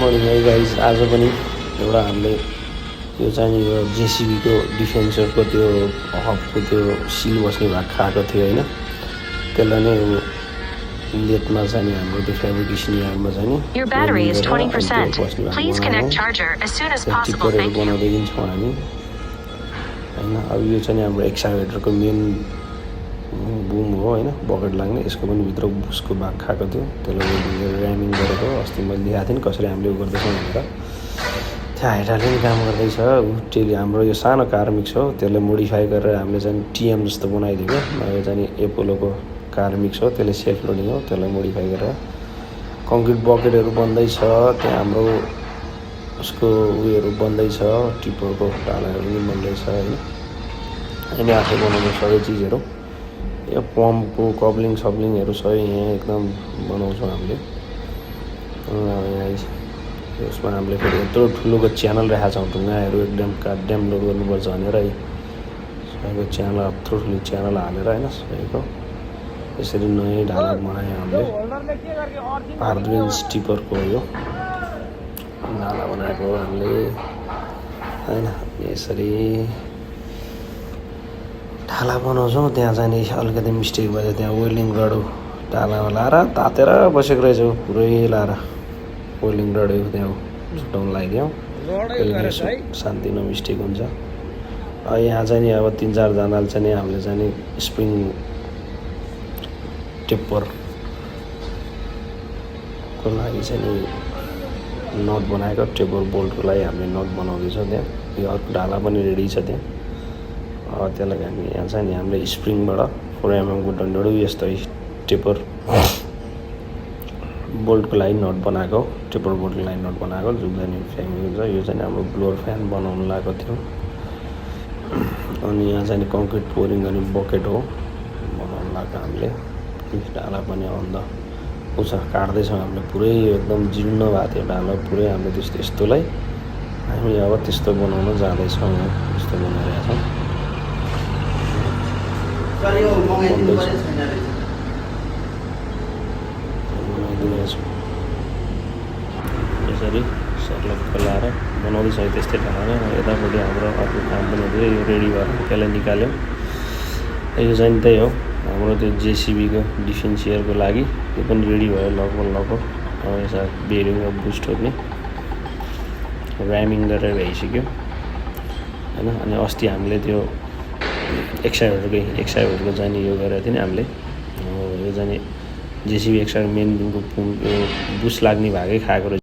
Morning है guys. आज पनि एउटा हामीले यो चाहिँ यो जेसिबीको डिफेन्सरको त्यो हबको त्यो सिल बस्ने भाग खाएको थियो होइन। त्यसलाई नै लेटमा चाहिँ हाम्रो त्यो फेब्रिकेसन यार्डमा चाहिँ टिप्परहरू बनाउँदै दिन्छौँ हामी होइन। अब यो चाहिँ हाम्रो एक्साभेटरको मेन बुम हो होइन, बकेट लाग्ने। यसको पनि भित्र बुसको भाग खाएको थियो, त्यसलाई ऱ्यामिङ गरेको। अस्ति मैले देखाएको थिएँ नि कसरी हामीले उयो गर्दैछौँ भनेर। त्यो हाइड्राले पनि काम गर्दैछ। त्यसले हाम्रो यो सानो कार मिक्स हो, त्यसले मोडिफाई गरेर हामीले चाहिँ टिएम जस्तो बनाइदियो क्या। यो चाहिँ एपोलोको कार मिक्स हो, त्यसले सेल्फ लोडिङ हो, त्यसलाई मोडिफाई गरेर कङ्क्रिट बकेटहरू बन्दैछ। त्यहाँ हाम्रो उसको उयोहरू बन्दैछ, टिप्परको डालाहरू पनि बन्दैछ होइन। हामी आफै बनाउने सबै चिजहरू, यो पम्पको कप्लिङ सप्लिङहरू सबै यहाँ एकदम बनाउँछौँ हामीले। यसमा हामीले फेरि यत्रो ठुलोको च्यानल राखेका छौँ, ढुङ्गाहरू एकदम काट्याम लोड गर्नुपर्छ भनेर है। सबैको च्यानल यत्रो ठुलो च्यानल हालेर होइन, सबैको यसरी नयाँ ढाला बनायो हामीले। 5 इन्च टिप्परको यो ढाला बनाएको हामीले होइन। यसरी ढाला बनाउँछौँ। त्यहाँ चाहिँ अलिकति मिस्टेक भएछ, त्यहाँ वेल्डिङ रड ढालामा लाएर तातेर बसेको रहेछ पुरै लाएर वेल्डिङ रडहरू त्यहाँ छुट्याउनु लगाइदियौँ। कहिले सानोतिनो मिस्टेक हुन्छ। यहाँ चाहिँ नि अब 3-4 जनाले चाहिँ नि हामीले चाहिँ नि स्प्रिङ टेप्परको लागि चाहिँ नि नट बनाएको, टेप्पर बोल्टको लागि हामीले नट बनाउँदैछौँ। त्यहाँ यो अर्को ढाला पनि रेडी छ त्यहाँ। त्यसलाई हामी यहाँ चाहिँ नि हामीले स्प्रिङबाट 4 mm को डन्डो यस्तो टेप्पर बोल्टको लागि नट बनाएको, टेप्पर बोल्टको लागि नट बनाएको जुन चाहिँ फ्यामिली हुन्छ। यो चाहिँ हाम्रो ब्लोअर फ्यान बनाउनु लागेको थियो। अनि यहाँ चाहिँ कङ्क्रिट पोरिङ गर्ने बकेट हो बनाउनु लागेको हामीले। ढाला पनि अन्त उस काट्दैछौँ हामीले, पुरै एकदम जीर्ण भएको थियो ढाला पुरै। हामीले यस्तोलाई हामी अब त्यस्तो बनाउन जाँदैछौँ, यस्तो बनाइरहेको छौँ। यसरी सर्लक्क लाएर बनाउँदैछ त्यस्तै ढालामा। यतापट्टि हाम्रो अर्को काम पनि हुँदै यो रेडी भएर त्यसलाई निकाल्यौँ। यो चाहिँ त्यही हो हाम्रो त्यो जेसिबीको डिफेन्सियरको लागि। यो पनि रेडी भयो लगभग। अब यसमा बेरिङ र बुस्ट होने ऱ्यामिङ गरेर भइसक्यो होइन। अनि अस्ति हामीले त्यो एक्साभेटरको चाहिँ यो गरेको थियो नि हामीले। यो चाहिँ जेसिबी एक्साभेटर मेन दिनको बुस लाग्ने भागै खाएको रहेछ।